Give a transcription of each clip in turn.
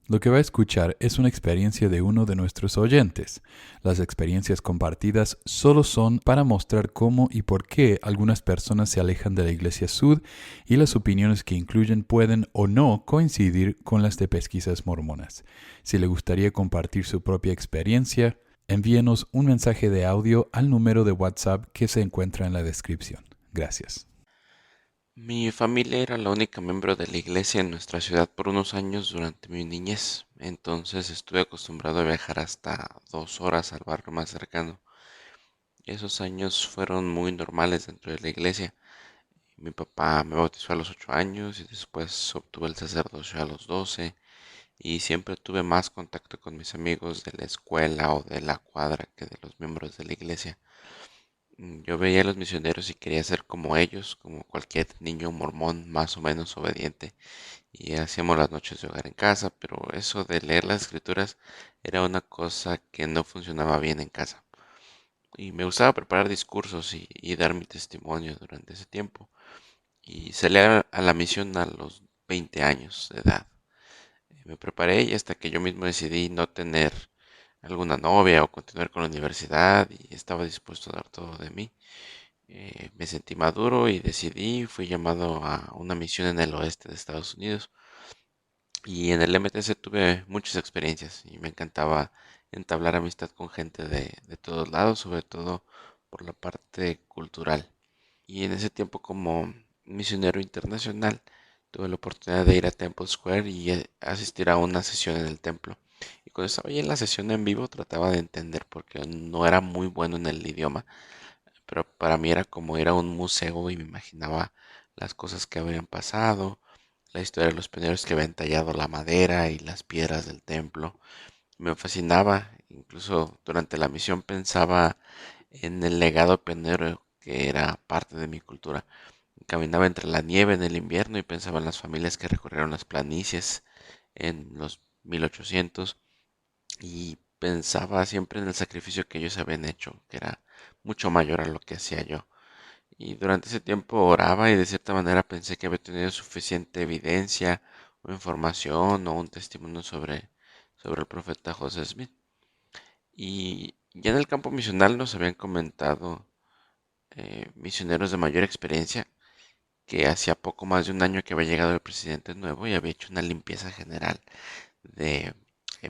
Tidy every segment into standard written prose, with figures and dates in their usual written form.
Lo que va a escuchar es una experiencia de uno de nuestros oyentes. Las experiencias compartidas solo son para mostrar cómo y por qué algunas personas se alejan de la Iglesia Sud y las opiniones que incluyen pueden o no coincidir con las de pesquisas mormonas. Si le gustaría compartir su propia experiencia, envíenos un mensaje de audio al número de WhatsApp que se encuentra en la descripción. Gracias. Mi familia era la única miembro de la iglesia en nuestra ciudad por unos años durante mi niñez, entonces estuve acostumbrado a viajar hasta 2 horas al barrio más cercano. Esos años fueron muy normales dentro de la iglesia. Mi papá me bautizó a los 8 años y después obtuve el sacerdocio a los 12 y siempre tuve más contacto con mis amigos de la escuela o de la cuadra que de los miembros de la iglesia. Yo veía a los misioneros y quería ser como ellos, como cualquier niño mormón más o menos obediente. Y hacíamos las noches de hogar en casa, pero eso de leer las escrituras era una cosa que no funcionaba bien en casa. Y me gustaba preparar discursos y dar mi testimonio durante ese tiempo. Y salí a la misión a los 20 años de edad. Me preparé y hasta que yo mismo decidí no tener alguna novia o continuar con la universidad y estaba dispuesto a dar todo de mí. Me sentí maduro y decidí, fui llamado a una misión en el oeste de Estados Unidos. Y en el MTC tuve muchas experiencias y me encantaba entablar amistad con gente de todos lados, sobre todo por la parte cultural. Y en ese tiempo como misionero internacional tuve la oportunidad de ir a Temple Square y asistir a una sesión en el templo. Y cuando estaba ahí en la sesión en vivo trataba de entender porque no era muy bueno en el idioma, pero para mí era como ir a un museo y me imaginaba las cosas que habían pasado, la historia de los pioneros que habían tallado la madera y las piedras del templo. Me fascinaba, incluso durante la misión pensaba en el legado pionero que era parte de mi cultura. Caminaba entre la nieve en el invierno y pensaba en las familias que recorrieron las planicies en los 1800 y pensaba siempre en el sacrificio que ellos habían hecho, que era mucho mayor a lo que hacía yo. Y durante ese tiempo oraba y de cierta manera pensé que había tenido suficiente evidencia o información o un testimonio sobre el profeta José Smith. Y ya en el campo misional nos habían comentado misioneros de mayor experiencia que hacía poco más de un año que había llegado el presidente nuevo y había hecho una limpieza general de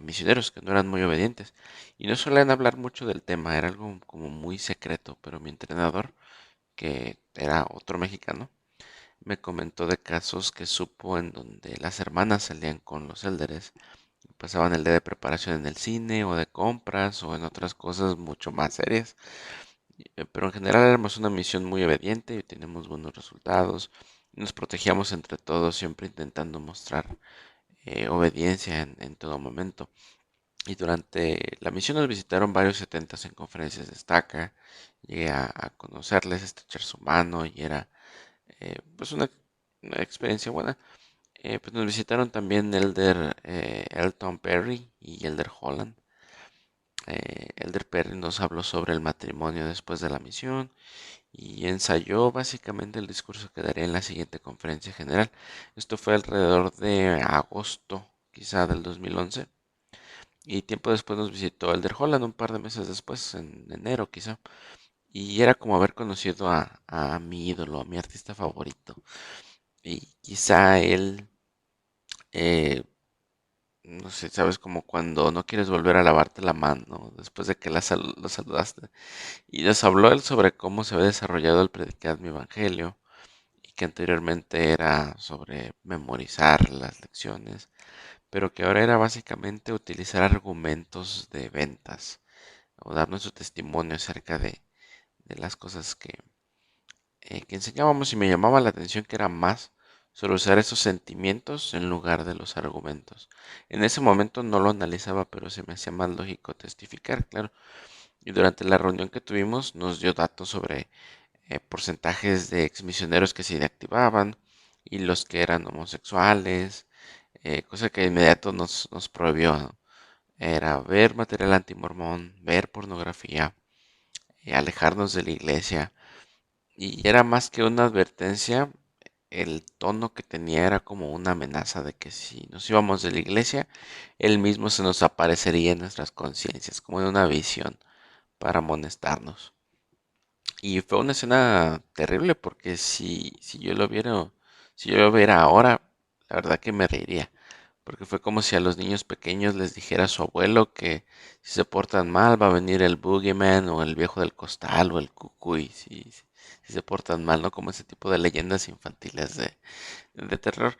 misioneros que no eran muy obedientes. Y no solían hablar mucho del tema, era algo como muy secreto, pero mi entrenador, que era otro mexicano, me comentó de casos que supo en donde las hermanas salían con los élderes, pasaban el día de preparación en el cine o de compras o en otras cosas mucho más serias. Pero en general éramos una misión muy obediente y teníamos buenos resultados. Nos protegíamos entre todos, siempre intentando mostrar obediencia en todo momento. Y durante la misión nos visitaron varios setentas en conferencias de estaca. Llegué a conocerles, a estrechar su mano y era pues una experiencia buena. Pues nos visitaron también Elder Elton Perry y Elder Holland. Elder Perry nos habló sobre el matrimonio después de la misión y ensayó básicamente el discurso que daré en la siguiente conferencia general. Esto fue alrededor de agosto, quizá del 2011. Y tiempo después nos visitó Elder Holland, un par de meses después, en enero quizá. Y era como haber conocido a mi ídolo, a mi artista favorito. Y quizá él, eh, no sé, sabes, como cuando no quieres volver a lavarte la mano después de que lo saludaste. Y nos habló él sobre cómo se había desarrollado el predicar mi evangelio y que anteriormente era sobre memorizar las lecciones, pero que ahora era básicamente utilizar argumentos de ventas o dar nuestro testimonio acerca de las cosas que enseñábamos y me llamaba la atención que era más sobre usar esos sentimientos en lugar de los argumentos. En ese momento no lo analizaba, pero se me hacía más lógico testificar, claro. Y durante la reunión que tuvimos nos dio datos sobre porcentajes de exmisioneros que se inactivaban y los que eran homosexuales, cosa que de inmediato nos prohibió, ¿no? Era ver material antimormón, ver pornografía, alejarnos de la iglesia. Y era más que una advertencia, el tono que tenía era como una amenaza de que si nos íbamos de la iglesia, él mismo se nos aparecería en nuestras conciencias, como en una visión para amonestarnos. Y fue una escena terrible porque si yo lo viera ahora, la verdad que me reiría. Porque fue como si a los niños pequeños les dijera su abuelo que si se portan mal va a venir el Boogeyman o el viejo del costal o el cucuy, si se portan mal, ¿no? Como ese tipo de leyendas infantiles de terror.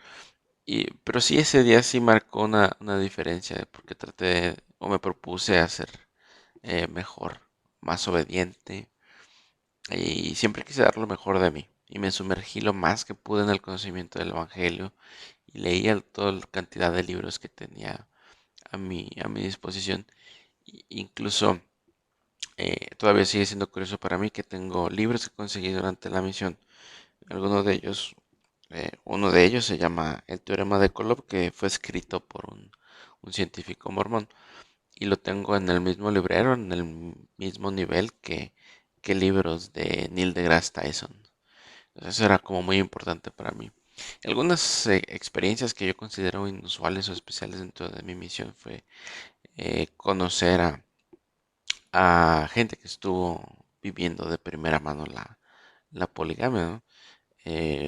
Pero sí, ese día sí marcó una diferencia, porque traté o me propuse a ser mejor, más obediente, y siempre quise dar lo mejor de mí. Y me sumergí lo más que pude en el conocimiento del Evangelio y leía toda la cantidad de libros que tenía a mi disposición. Incluso todavía sigue siendo curioso para mí que tengo libros que conseguí durante la misión. Algunos de ellos, uno de ellos se llama El Teorema de Kolob, que fue escrito por un científico mormón. Y lo tengo en el mismo librero, en el mismo nivel que libros de Neil deGrasse Tyson. Entonces eso era como muy importante para mí. Algunas experiencias que yo considero inusuales o especiales dentro de mi misión fue conocer a gente que estuvo viviendo de primera mano la poligamia, ¿no?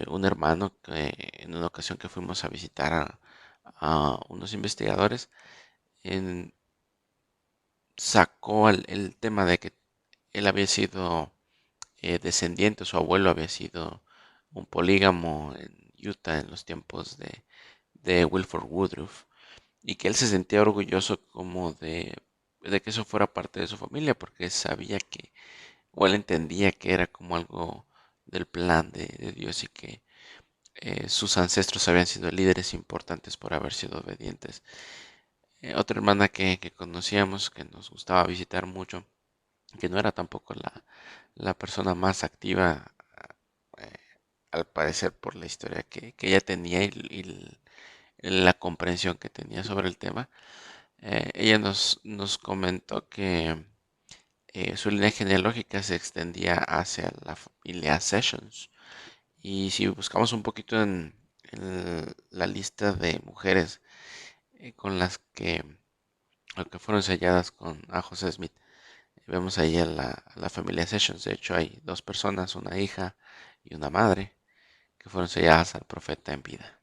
Un hermano que en una ocasión que fuimos a visitar a unos investigadores, en- sacó el tema de que él había sido descendiente, su abuelo había sido un polígamo en Utah en los tiempos de Wilford Woodruff, y que él se sentía orgulloso como de que eso fuera parte de su familia, porque sabía que, o él entendía que era como algo del plan de Dios y que sus ancestros habían sido líderes importantes por haber sido obedientes. Otra hermana que conocíamos, que nos gustaba visitar mucho, que no era tampoco la persona más activa, eh, al parecer por la historia que ella tenía y la comprensión que tenía sobre el tema. Ella nos comentó que su línea genealógica se extendía hacia la familia Sessions. Y si buscamos un poquito en la lista de mujeres con las que fueron selladas con a José Smith, vemos ahí a la familia Sessions. De hecho, hay dos personas, una hija y una madre, que fueron selladas al profeta en vida.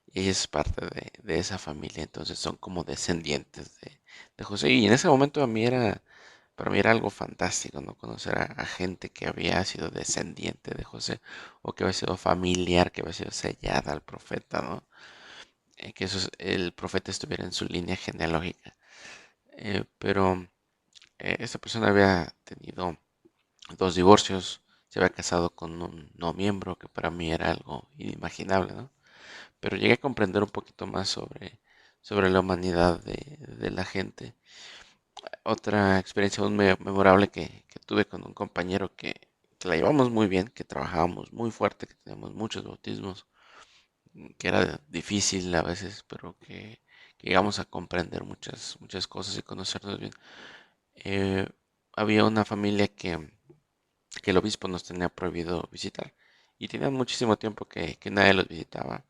Y ella es parte de esa familia, entonces son como descendientes de José. Y en ese momento para mí era algo fantástico, ¿no? Conocer a gente que había sido descendiente de José o que había sido familiar, que había sido sellada al profeta, ¿no? Que el profeta estuviera en su línea genealógica. Pero esta persona había tenido dos divorcios, se había casado con un no miembro, que para mí era algo inimaginable, ¿no? Pero llegué a comprender un poquito más sobre la humanidad de la gente. Otra experiencia muy memorable que tuve con un compañero que la llevamos muy bien, que trabajábamos muy fuerte, que teníamos muchos bautismos, que era difícil a veces, pero que llegamos a comprender muchas cosas y conocernos bien. Eh, Había una familia que el obispo nos tenía prohibido visitar y tenían muchísimo tiempo que nadie los visitaba.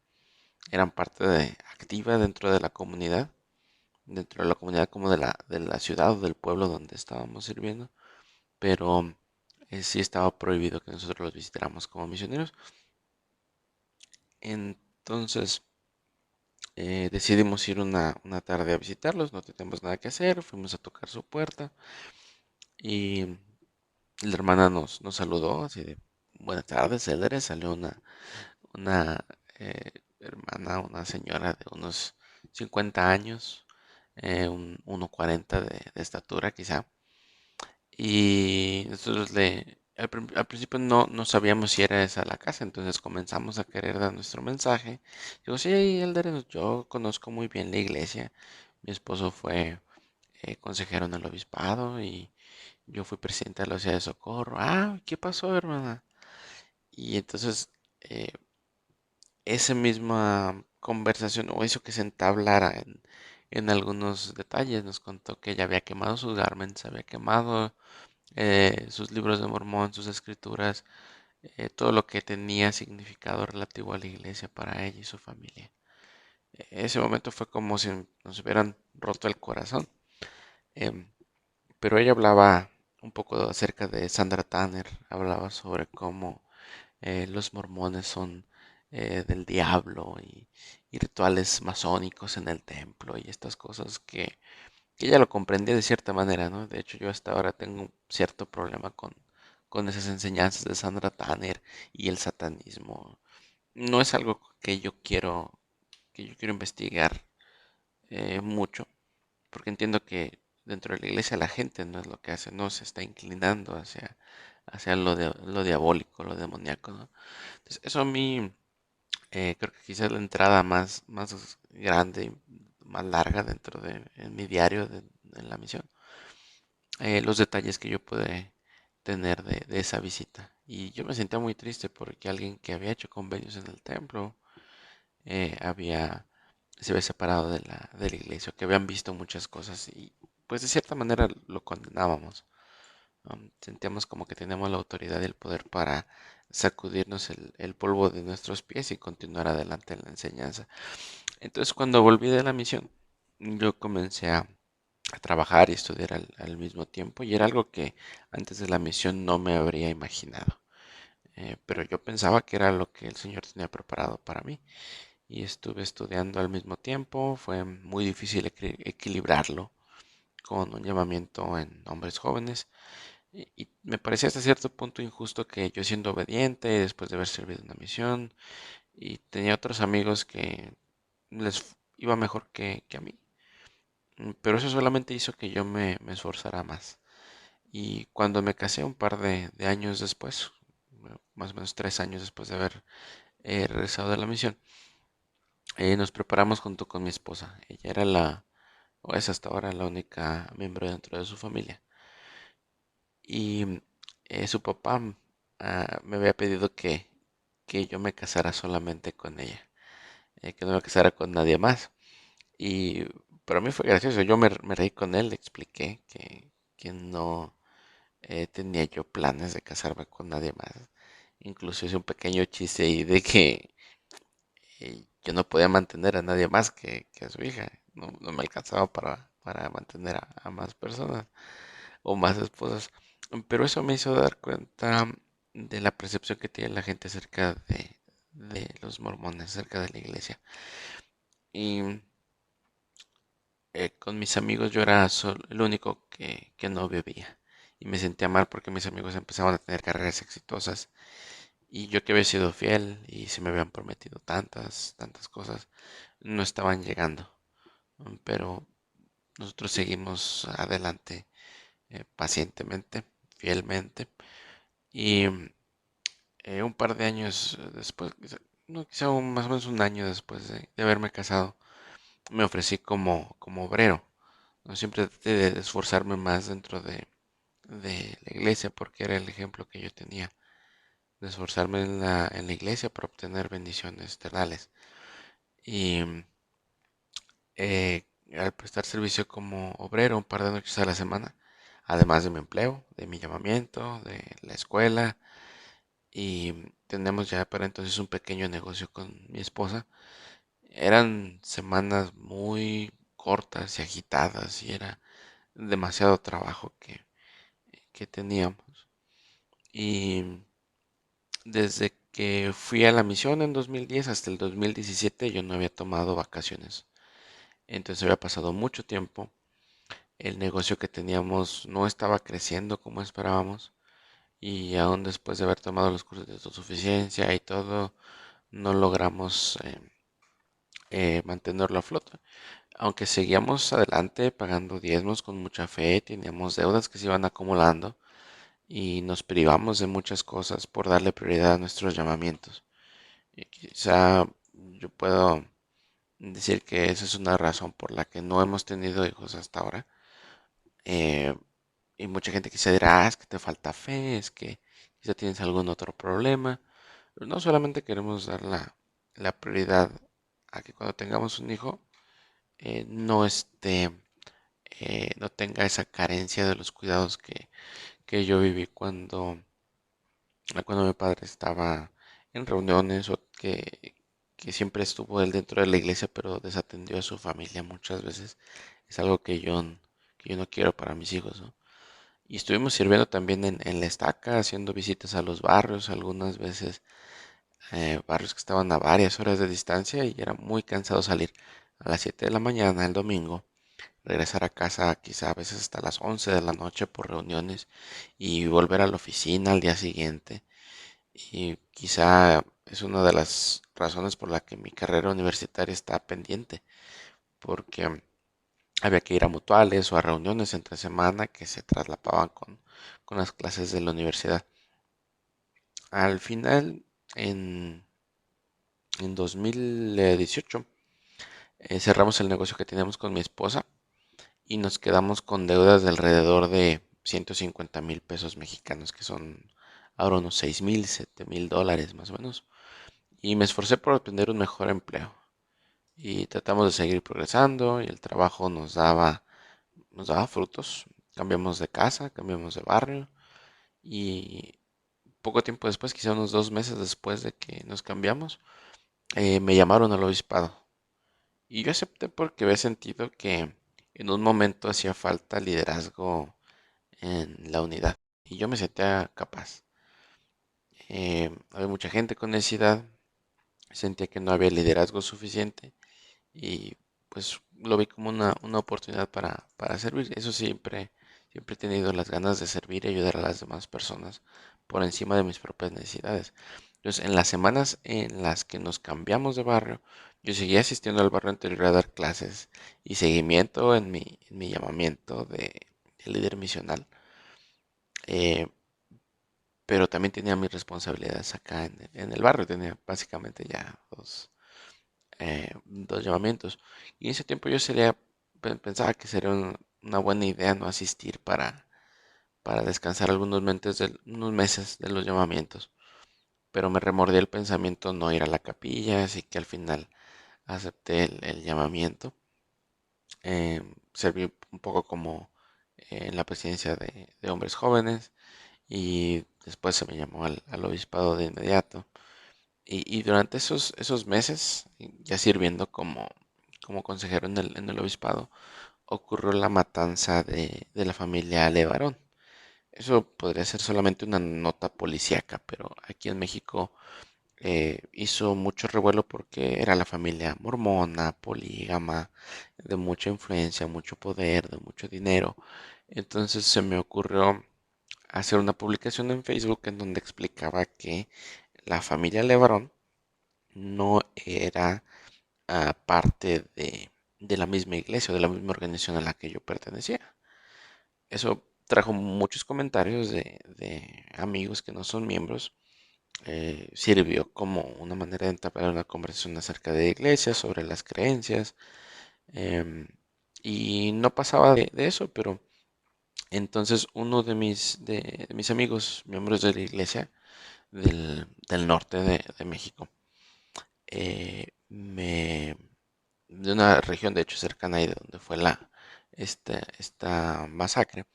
Eran parte activa dentro de la comunidad como de la ciudad o del pueblo donde estábamos sirviendo, pero sí estaba prohibido que nosotros los visitáramos como misioneros. Entonces decidimos ir una tarde a visitarlos, no teníamos nada que hacer, fuimos a tocar su puerta y la hermana nos saludó así de buenas tardes, Célere. Salió una hermana, una señora de unos 50 años, un 1,40 de estatura quizá. Y nosotros al principio no sabíamos si era esa la casa, entonces comenzamos a querer dar nuestro mensaje. Digo, sí, Elder, yo conozco muy bien la iglesia. Mi esposo fue consejero en el obispado y yo fui presidente de la Sociedad de Socorro. Ah, ¿qué pasó, hermana? Y entonces eh, esa misma conversación o eso que se entablara en algunos detalles, nos contó que ella había quemado sus garments, había quemado sus libros de Mormón, sus escrituras, todo lo que tenía significado relativo a la iglesia para ella y su familia. Ese momento fue como si nos hubieran roto el corazón. Em, pero ella hablaba un poco acerca de Sandra Tanner, hablaba sobre cómo los mormones son del diablo y rituales masónicos en el templo y estas cosas que ella lo comprendía de cierta manera, ¿no? De hecho, yo hasta ahora tengo un cierto problema con esas enseñanzas de Sandra Tanner y el satanismo. No es algo que yo quiero investigar mucho, porque entiendo que dentro de la iglesia la gente no es lo que hace, no se está inclinando hacia lo diabólico, lo demoníaco, ¿no? Entonces, eso a mí creo que quizás la entrada más grande y más larga dentro de en mi diario en la misión. Los detalles que yo pude tener de esa visita. Y yo me sentía muy triste porque alguien que había hecho convenios en el templo se había separado de la iglesia, que habían visto muchas cosas y pues de cierta manera lo condenábamos. Sentíamos como que teníamos la autoridad y el poder para sacudirnos el polvo de nuestros pies y continuar adelante en la enseñanza. Entonces cuando volví de la misión, yo comencé a trabajar y estudiar al mismo tiempo y era algo que antes de la misión no me habría imaginado. Pero yo pensaba que era lo que el Señor tenía preparado para mí y estuve estudiando al mismo tiempo. Fue muy difícil equilibrarlo con un llamamiento en hombres jóvenes y me parecía hasta cierto punto injusto que yo siendo obediente después de haber servido una misión y tenía otros amigos que les iba mejor que a mí. Pero eso solamente hizo que yo me esforzara más. Y cuando me casé un par de años después, más o menos 3 años después de haber regresado de la misión, nos preparamos junto con mi esposa. Ella era o es hasta ahora la única miembro dentro de su familia. Y su papá me había pedido que yo me casara solamente con ella, que no me casara con nadie más. Y para mí fue gracioso. Yo me reí con él, le expliqué que no tenía yo planes de casarme con nadie más. Incluso hice un pequeño chiste ahí de que yo no podía mantener a nadie más que a su hija. No, no me alcanzaba para mantener a más personas o más esposas. Pero eso me hizo dar cuenta de la percepción que tiene la gente acerca de los mormones, acerca de la iglesia. Y con mis amigos yo era el único que no bebía. Y me sentía mal porque mis amigos empezaban a tener carreras exitosas. Y yo que había sido fiel y se me habían prometido tantas cosas, no estaban llegando. Pero nosotros seguimos adelante pacientemente, fielmente. Y un par de años después, no, quizá más o menos un año después de haberme casado, me ofrecí como obrero. ¿No? Siempre traté de esforzarme más dentro de la iglesia porque era el ejemplo que yo tenía, de esforzarme en la iglesia para obtener bendiciones terrenales. Y al prestar servicio como obrero un par de noches a la semana, además de mi empleo, de mi llamamiento, de la escuela, y tenemos ya para entonces un pequeño negocio con mi esposa. Eran semanas muy cortas y agitadas y era demasiado trabajo que teníamos. Y desde que fui a la misión en 2010 hasta el 2017 yo no había tomado vacaciones. Entonces había pasado mucho tiempo. El negocio que teníamos no estaba creciendo como esperábamos. Y aún después de haber tomado los cursos de autosuficiencia y todo, no logramos mantenerlo a flote. Aunque seguíamos adelante pagando diezmos con mucha fe, teníamos deudas que se iban acumulando y nos privamos de muchas cosas por darle prioridad a nuestros llamamientos. Y quizá yo puedo decir que esa es una razón por la que no hemos tenido hijos hasta ahora. Eh, y mucha gente quizá dirá, es que te falta fe, es que quizá tienes algún otro problema. Pero no solamente queremos dar la prioridad a que cuando tengamos un hijo no no tenga esa carencia de los cuidados que yo viví a cuando mi padre estaba en reuniones o que siempre estuvo él dentro de la iglesia, pero desatendió a su familia muchas veces. Es algo que yo no quiero para mis hijos, ¿no? Y estuvimos sirviendo también en la estaca, haciendo visitas a los barrios, algunas veces barrios que estaban a varias horas de distancia y era muy cansado salir a las 7 de la mañana el domingo, regresar a casa quizá a veces hasta las 11 de la noche por reuniones y volver a la oficina al día siguiente. Y quizá es una de las razones por la que mi carrera universitaria está pendiente, porque había que ir a mutuales o a reuniones entre semana que se traslapaban con las clases de la universidad. Al final, en, en 2018, cerramos el negocio que teníamos con mi esposa y nos quedamos con deudas de alrededor de 150,000 pesos mexicanos, que son ahora unos 6,000, 7,000 dólares más o menos. Y me esforcé por obtener un mejor empleo. Y tratamos de seguir progresando y el trabajo nos daba frutos. Cambiamos de casa, cambiamos de barrio y poco tiempo después, quizá unos 2 meses después de que nos cambiamos, me llamaron al obispado. Y yo acepté porque había sentido que en un momento hacía falta liderazgo en la unidad y yo me sentía capaz. Había mucha gente con necesidad, sentía que no había liderazgo suficiente y pues lo vi como una oportunidad para servir. Eso siempre he tenido las ganas de servir y ayudar a las demás personas por encima de mis propias necesidades. Entonces, en las semanas en las que nos cambiamos de barrio, yo seguía asistiendo al barrio anterior a dar clases y seguimiento en mi llamamiento de líder misional. eh, pero también tenía mis responsabilidades acá en el barrio. Tenía básicamente ya dos llamamientos. Y en ese tiempo pensaba que sería una buena idea no asistir para descansar unos meses de los llamamientos. Pero me remordí el pensamiento no ir a la capilla, así que al final acepté el llamamiento. Serví un poco como en la presidencia de hombres jóvenes y después se me llamó al obispado de inmediato. Y durante esos meses, ya sirviendo como consejero en el obispado, ocurrió la matanza de la familia Levarón. Eso podría ser solamente una nota policíaca, pero aquí en México hizo mucho revuelo porque era la familia mormona, polígama, de mucha influencia, mucho poder, de mucho dinero. Entonces se me ocurrió hacer una publicación en Facebook en donde explicaba que la familia Levarón no era parte de la misma iglesia o de la misma organización a la que yo pertenecía. Eso trajo muchos comentarios de amigos que no son miembros. Sirvió como una manera de entablar una conversación acerca de la iglesia, sobre las creencias. em, y no pasaba de eso, pero entonces uno de mis amigos, miembros de la iglesia del norte de México, de una región de hecho cercana ahí de donde fue esta masacre,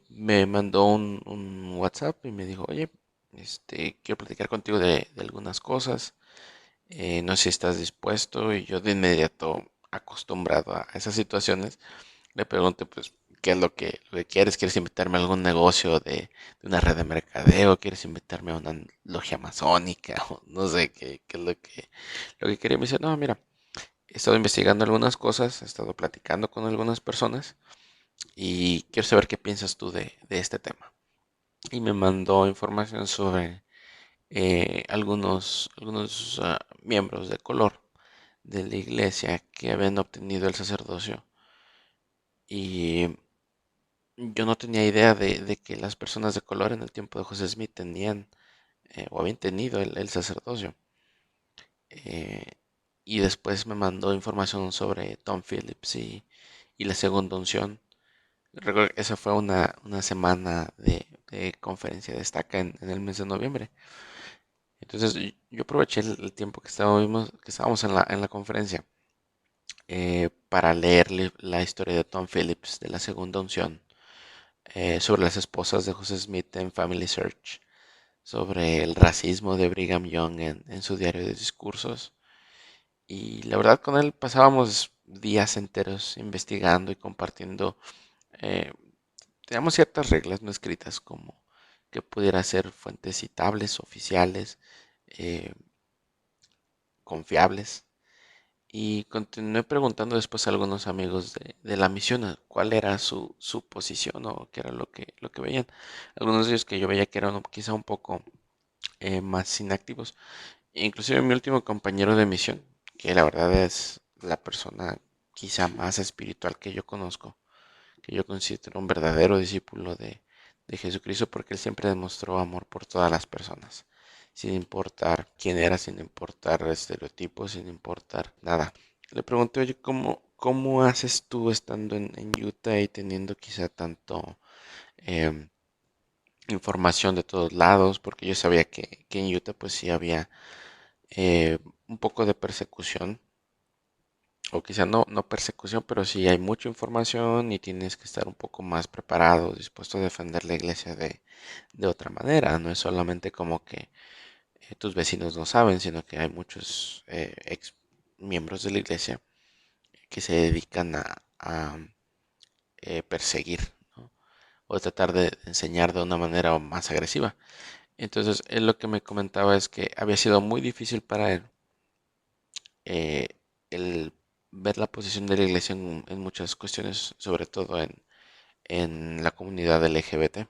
me mandó un WhatsApp y me dijo, oye, quiero platicar contigo de algunas cosas, no sé si estás dispuesto, y yo de inmediato, acostumbrado a esas situaciones, le pregunté, pues, ¿qué es lo que quieres? ¿Quieres invitarme a algún negocio de una red de mercadeo? ¿Quieres invitarme a una logia masónica? O no sé qué es lo que quería. Me dice, no, mira, he estado investigando algunas cosas, he estado platicando con algunas personas y quiero saber qué piensas tú de este tema. Y me mandó información sobre algunos miembros de color de la iglesia que habían obtenido el sacerdocio. Y yo no tenía idea de que las personas de color en el tiempo de José Smith tenían o habían tenido el sacerdocio. Eh, y después me mandó información sobre Tom Phillips y la segunda unción. Recuerdo que esa fue una semana de conferencia destaca en el mes de noviembre. Entonces yo aproveché el tiempo que estábamos en la conferencia para leer la historia de Tom Phillips de la segunda unción sobre las esposas de José Smith en Family Search. sobre el racismo de Brigham Young en su diario de discursos. Y la verdad con él pasábamos días enteros investigando y compartiendo, eh, teníamos ciertas reglas no escritas como que pudiera ser fuentes citables, oficiales, eh, confiables. Y continué preguntando después a algunos amigos de la misión cuál era su posición o qué era lo que veían. Algunos de ellos que yo veía que eran quizá un poco más inactivos. Inclusive mi último compañero de misión, que la verdad es la persona quizá más espiritual que yo conozco, que yo considero un verdadero discípulo de Jesucristo porque él siempre demostró amor por todas las personas, sin importar quién era, sin importar estereotipos, sin importar nada. Le pregunté, oye, ¿cómo haces tú estando en Utah y teniendo quizá tanto em, información de todos lados? Porque yo sabía que en Utah pues sí había un poco de persecución, o quizá no persecución, pero sí hay mucha información y tienes que estar un poco más preparado, dispuesto a defender la iglesia de otra manera. No es solamente como que tus vecinos no saben, sino que hay muchos ex miembros de la iglesia que se dedican a perseguir, ¿no? O tratar de enseñar de una manera más agresiva. Entonces, él lo que me comentaba es que había sido muy difícil para él eh, el ver la posición de la iglesia en muchas cuestiones, sobre todo en la comunidad LGBT.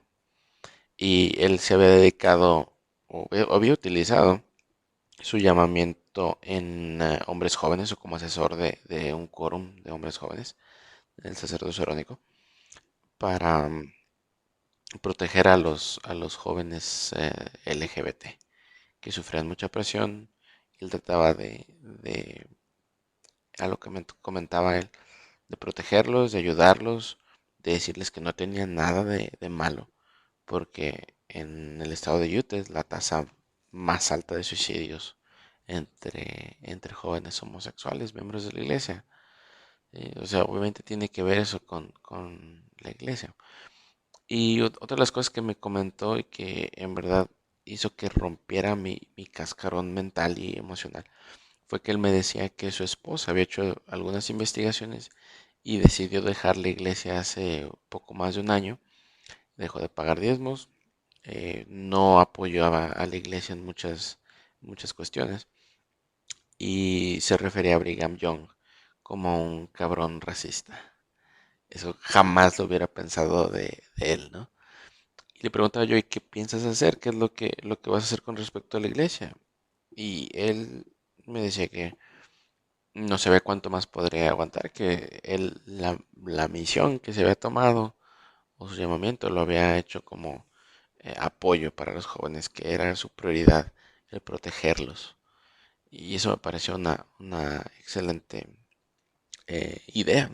Y él se había dedicado o había utilizado su llamamiento en hombres jóvenes o como asesor de un quórum de hombres jóvenes, el sacerdocio arónico, para proteger a los jóvenes LGBT que sufrían mucha presión. Él trataba a lo que me comentaba él, de protegerlos, de ayudarlos, de decirles que no tenían nada de malo, porque en el estado de Utah es la tasa más alta de suicidios entre jóvenes homosexuales, miembros de la iglesia. O sea, obviamente tiene que ver eso con la iglesia. Y otra de las cosas que me comentó y que en verdad hizo que rompiera mi cascarón mental y emocional fue que él me decía que su esposa había hecho algunas investigaciones y decidió dejar la iglesia hace poco más de un año. Dejó de pagar diezmos, no apoyaba a la iglesia en muchas cuestiones y se refería a Brigham Young como un cabrón racista. Eso jamás lo hubiera pensado de él, ¿no? Y le preguntaba yo, ¿y qué piensas hacer? ¿Qué es lo que vas a hacer con respecto a la iglesia? Y él me decía que no se ve cuánto más podría aguantar, que él, la misión que se había tomado o su llamamiento lo había hecho como apoyo para los jóvenes, que era su prioridad el protegerlos. Y eso me pareció una excelente idea.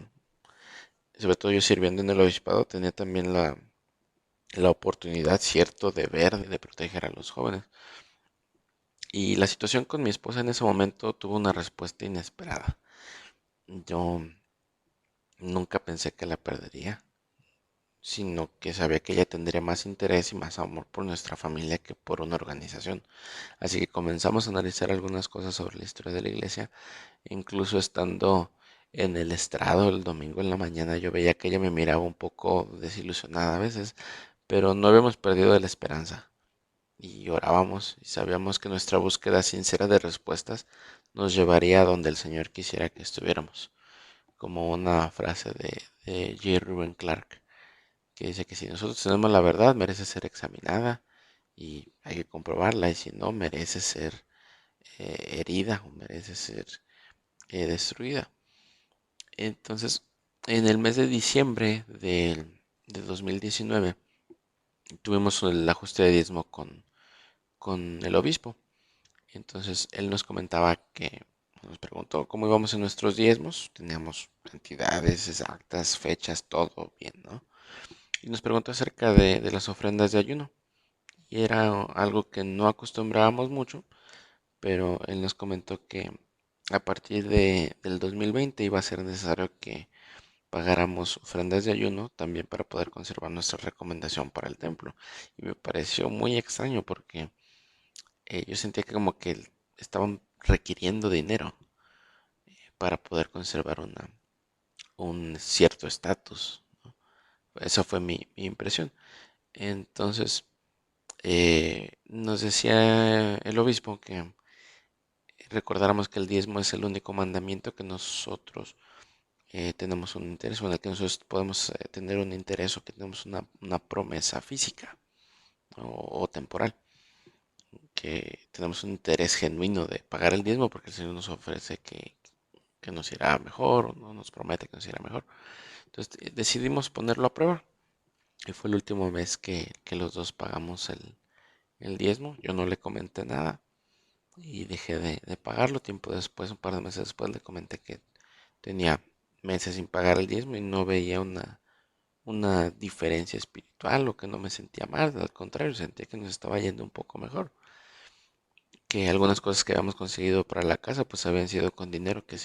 Sobre todo yo sirviendo en el obispado tenía también la oportunidad, cierto, de ver, de proteger a los jóvenes. Y la situación con mi esposa en ese momento tuvo una respuesta inesperada. Yo nunca pensé que la perdería, sino que sabía que ella tendría más interés y más amor por nuestra familia que por una organización. Así que comenzamos a analizar algunas cosas sobre la historia de la iglesia, incluso estando en el estrado el domingo en la mañana, yo veía que ella me miraba un poco desilusionada a veces, pero no habíamos perdido la esperanza. Y orábamos y sabíamos que nuestra búsqueda sincera de respuestas nos llevaría a donde el Señor quisiera que estuviéramos, como una frase de J. Reuben Clark que dice que si nosotros tenemos la verdad merece ser examinada y hay que comprobarla y si no merece ser herida o merece ser destruida. Entonces, en el mes de diciembre de 2019 tuvimos el ajuste de diezmo con el obispo. Entonces él nos comentaba que nos preguntó cómo íbamos en nuestros diezmos. Teníamos cantidades exactas, fechas, todo bien, ¿no? Y nos preguntó acerca de las ofrendas de ayuno. Y era algo que no acostumbrábamos mucho, pero él nos comentó que a partir del 2020 iba a ser necesario que pagáramos ofrendas de ayuno también para poder conservar nuestra recomendación para el templo. Y me pareció muy extraño porque yo sentía que como que estaban requiriendo dinero para poder conservar un cierto estatus. Esa fue mi impresión. Entonces, nos decía el obispo que recordáramos que el diezmo es el único mandamiento que nosotros tenemos un interés, o en el que nosotros podemos tener un interés, o que tenemos una promesa física o temporal, que tenemos un interés genuino de pagar el diezmo porque el Señor nos ofrece que nos irá mejor, o no nos promete que nos irá mejor. Entonces decidimos ponerlo a prueba y fue el último mes que los dos pagamos el diezmo. Yo no le comenté nada y dejé de pagarlo. Tiempo después, un par de meses después, le comenté que tenía meses sin pagar el diezmo y no veía una diferencia espiritual o que no me sentía mal. Al contrario, sentía que nos estaba yendo un poco mejor. Que algunas cosas que habíamos conseguido para la casa pues habían sido con dinero que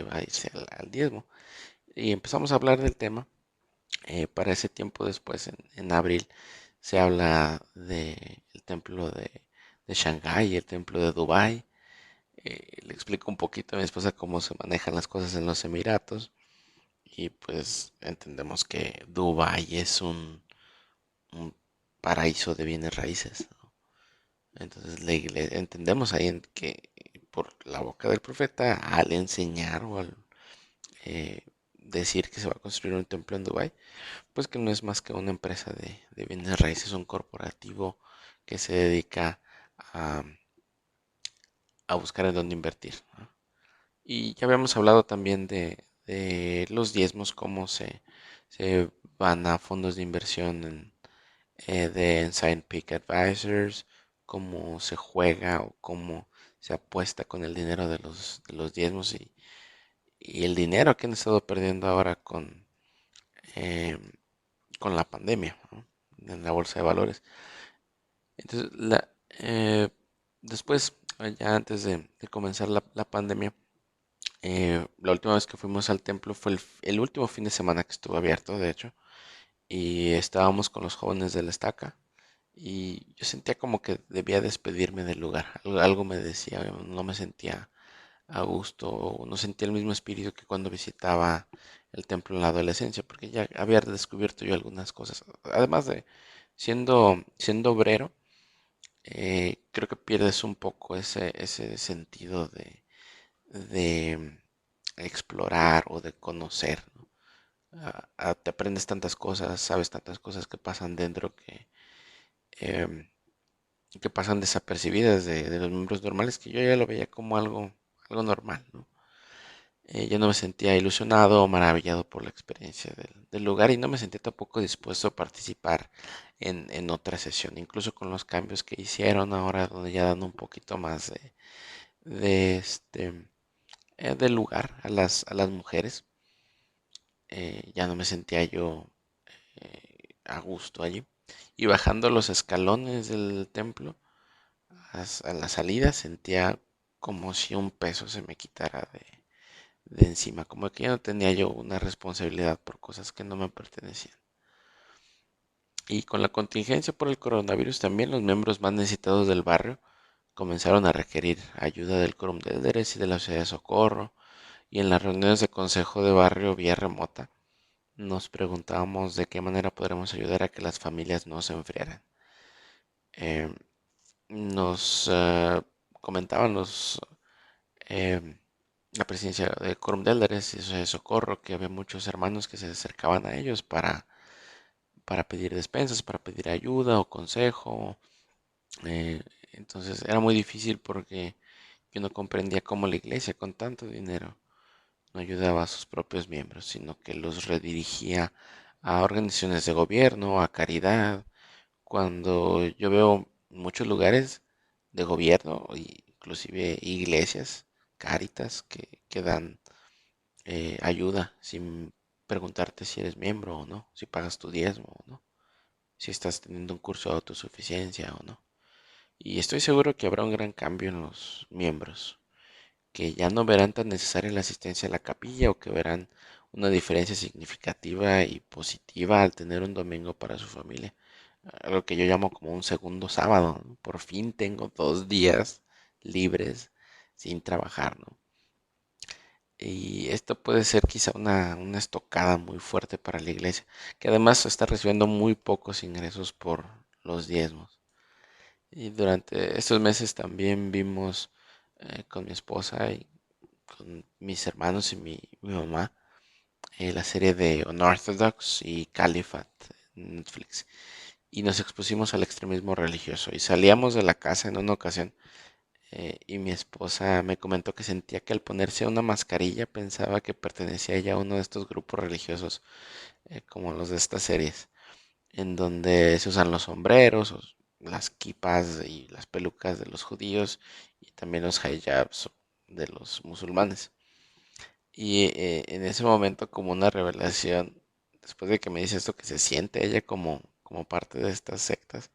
va a irse al diezmo. Y empezamos a hablar del tema. Para ese tiempo después, en abril, se habla del templo de Shanghái y el templo de Dubái. Le explico un poquito a mi esposa cómo se manejan las cosas en los Emiratos y pues entendemos que Dubái es un paraíso de bienes raíces, ¿no? Entonces entendemos ahí que por la boca del profeta, al enseñar o al decir que se va a construir un templo en Dubái, pues que no es más que una empresa de bienes raíces, un corporativo que se dedica a, a buscar en dónde invertir, ¿no? Y ya habíamos hablado también de los diezmos, cómo se van a fondos de inversión de Ensign Peak Advisors, cómo se juega o cómo se apuesta con el dinero de los diezmos y el dinero que han estado perdiendo ahora eh, con la pandemia, ¿no? En la bolsa de valores. Entonces, eh, después, ya antes de comenzar la pandemia, la última vez que fuimos al templo fue el último fin de semana que estuvo abierto, de hecho, y estábamos con los jóvenes de la estaca y yo sentía como que debía despedirme del lugar. Algo me decía, no me sentía a gusto, no sentía el mismo espíritu que cuando visitaba el templo en la adolescencia, porque ya había descubierto yo algunas cosas. Además de siendo obrero, creo que pierdes un poco ese sentido de explorar o de conocer, ¿no? Te aprendes tantas cosas, sabes tantas cosas que pasan dentro em, que pasan desapercibidas de los miembros normales, que yo ya lo veía como algo normal, ¿no? Yo no me sentía ilusionado o maravillado por la experiencia del lugar y no me sentía tampoco dispuesto a participar en otra sesión, incluso con los cambios que hicieron ahora, donde ya dan un poquito más de de lugar a las mujeres. Ya no me sentía yo a gusto allí. Y bajando los escalones del templo, a la salida sentía como si un peso se me quitara de encima, como que ya no tenía yo una responsabilidad por cosas que no me pertenecían. Y con la contingencia por el coronavirus también los miembros más necesitados del barrio comenzaron a requerir ayuda del Quórum de Líderes y de la Sociedad de Socorro, y en las reuniones de consejo de barrio vía remota nos preguntábamos de qué manera podremos ayudar a que las familias no se enfriaran. Eh, nos comentaban eh, la presidencia de Quórum de Elders y de Socorro que había muchos hermanos que se acercaban a ellos para pedir despensas, para pedir ayuda o consejo. Eh, entonces era muy difícil porque yo no comprendía cómo la iglesia con tanto dinero no ayudaba a sus propios miembros, sino que los redirigía a organizaciones de gobierno, a caridad, cuando yo veo muchos lugares de gobierno, inclusive iglesias, cáritas, que dan ayuda sin preguntarte si eres miembro o no, si pagas tu diezmo o no, si estás teniendo un curso de autosuficiencia o no. Y estoy seguro que habrá un gran cambio en los miembros, que ya no verán tan necesaria la asistencia a la capilla o que verán una diferencia significativa y positiva al tener un domingo para su familia. Algo que yo llamo como un segundo sábado, ¿no? Por fin tengo 2 días libres sin trabajar, ¿no? Y esto puede ser quizá una estocada muy fuerte para la iglesia, que además está recibiendo muy pocos ingresos por los diezmos. Y durante estos meses también vimos con mi esposa y con mis hermanos y mi mamá la serie de Unorthodox y Caliphate en Netflix. Y nos expusimos al extremismo religioso. Y salíamos de la casa en una ocasión y mi esposa me comentó que sentía que al ponerse una mascarilla pensaba que pertenecía ella a uno de estos grupos religiosos, como los de estas series, en donde se usan los sombreros, las kipas y las pelucas de los judíos y también los hijabs de los musulmanes. Y en ese momento, como una revelación, después de que me dice esto, que se siente ella como parte de estas sectas,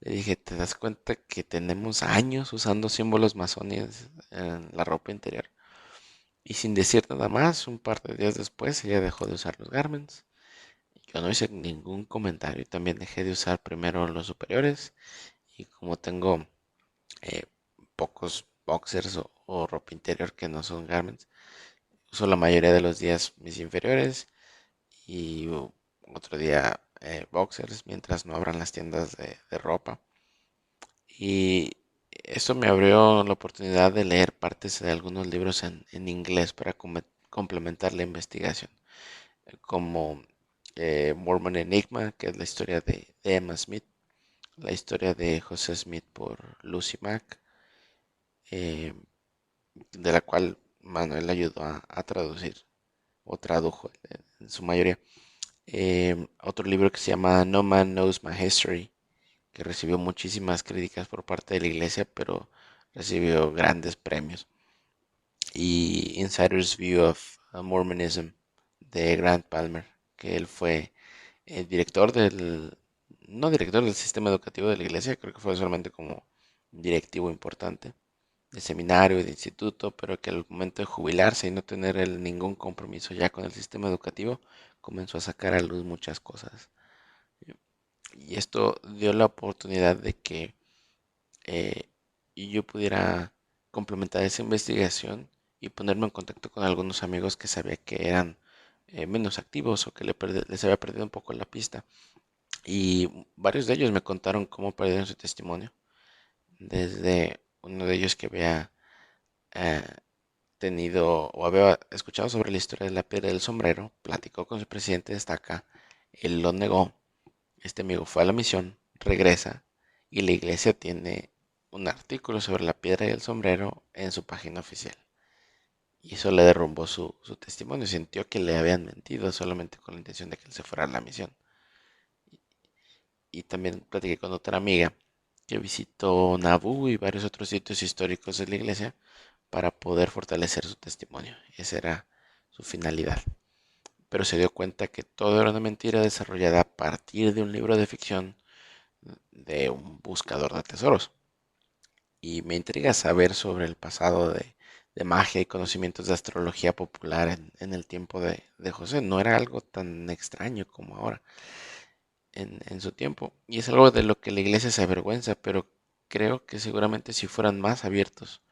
le dije, ¿te das cuenta que tenemos años usando símbolos masones en la ropa interior? Y sin decir nada más, un par de días después, ella dejó de usar los garments. Yo no hice ningún comentario, también dejé de usar primero los superiores. Y como tengo eh, pocos boxers o ropa interior que no son garments, uso la mayoría de los días mis inferiores y otro día boxers mientras no abran las tiendas de ropa. Y esto me abrió la oportunidad de leer partes de algunos libros en inglés para complementar la investigación, como Mormon Enigma, que es la historia de Emma Smith, la historia de José Smith por Lucy Mack, eh, de la cual Manuel ayudó a traducir o tradujo en su mayoría. Otro libro que se llama No Man Knows My History, que recibió muchísimas críticas por parte de la iglesia, pero recibió grandes premios. Y Insider's View of Mormonism de Grant Palmer, que él fue el director no director del sistema educativo de la iglesia, creo que fue solamente como directivo importante de seminario y de instituto, pero que al momento de jubilarse y no tener ningún compromiso ya con el sistema educativo, comenzó a sacar a luz muchas cosas. Y esto dio la oportunidad de que eh, yo pudiera complementar esa investigación y ponerme en contacto con algunos amigos que sabía que eran menos activos o que les había perdido un poco la pista. Y varios de ellos me contaron cómo perdieron su testimonio. Desde uno de ellos que había eh, tenido o había escuchado sobre la historia de la piedra del sombrero, platicó con su presidente de estaca, él lo negó. Este amigo fue a la misión, regresa y la iglesia tiene un artículo sobre la piedra y el sombrero en su página oficial. Y eso le derrumbó su testimonio. Sintió que le habían mentido solamente con la intención de que él se fuera a la misión. Y también platiqué con otra amiga que visitó Nabú y varios otros sitios históricos de la iglesia para poder fortalecer su testimonio. Esa era su finalidad. Pero se dio cuenta que todo era una mentira desarrollada a partir de un libro de ficción de un buscador de tesoros. Y me intriga saber sobre el pasado de magia y conocimientos de astrología popular en el tiempo de José. No era algo tan extraño como ahora en su tiempo. Y es algo de lo que la iglesia se avergüenza, pero creo que seguramente si fueran más abiertos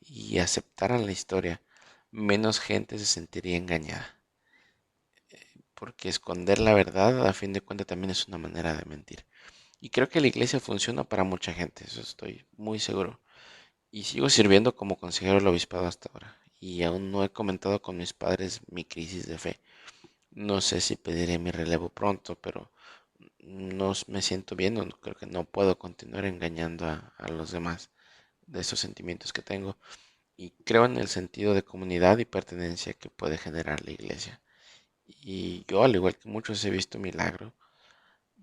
y aceptaran la historia, menos gente se sentiría engañada. Porque esconder la verdad, a fin de cuentas, también es una manera de mentir. Y creo que la iglesia funciona para mucha gente, eso estoy muy seguro. Y sigo sirviendo como consejero del obispado hasta ahora. Y aún no he comentado con mis padres mi crisis de fe. No sé si pediré mi relevo pronto, pero no me siento bien, creo que no puedo continuar engañando a los demás de esos sentimientos que tengo. Y creo en el sentido de comunidad y pertenencia que puede generar la iglesia. Y yo, al igual que muchos, he visto milagros,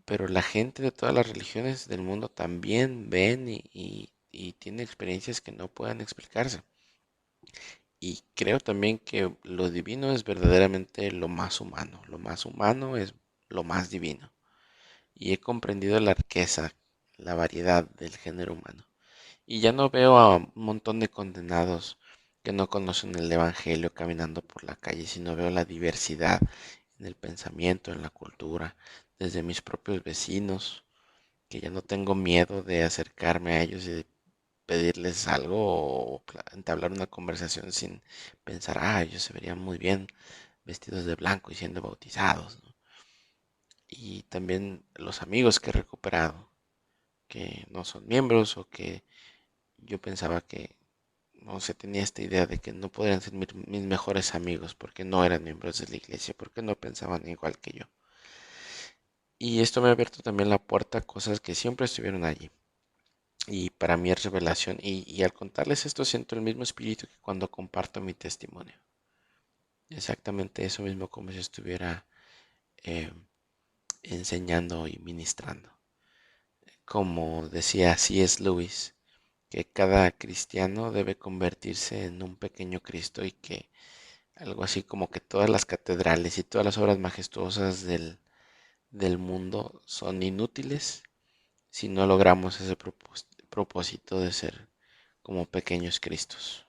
pero la gente de todas las religiones del mundo también ven y tienen experiencias que no puedan explicarse. Y creo también que lo divino es verdaderamente lo más humano. Lo más humano es lo más divino. Y he comprendido la riqueza, la variedad del género humano. Y ya no veo a un montón de condenados que no conocen el Evangelio caminando por la calle, sino veo la diversidad en el pensamiento, en la cultura, desde mis propios vecinos, que ya no tengo miedo de acercarme a ellos y de pedirles algo o entablar una conversación sin pensar, ellos se verían muy bien vestidos de blanco y siendo bautizados, ¿no? Y también los amigos que he recuperado, que no son miembros o que yo pensaba que, no sé, tenía esta idea de que no podrían ser mis mejores amigos porque no eran miembros de la iglesia, porque no pensaban igual que yo. Y esto me ha abierto también la puerta a cosas que siempre estuvieron allí. Y para mí es revelación. Y al contarles esto siento el mismo espíritu que cuando comparto mi testimonio. Exactamente eso mismo como si estuviera eh, enseñando y ministrando. Como decía C.S. Lewis, que cada cristiano debe convertirse en un pequeño Cristo y que algo así como que todas las catedrales y todas las obras majestuosas del mundo son inútiles si no logramos ese propósito de ser como pequeños Cristos.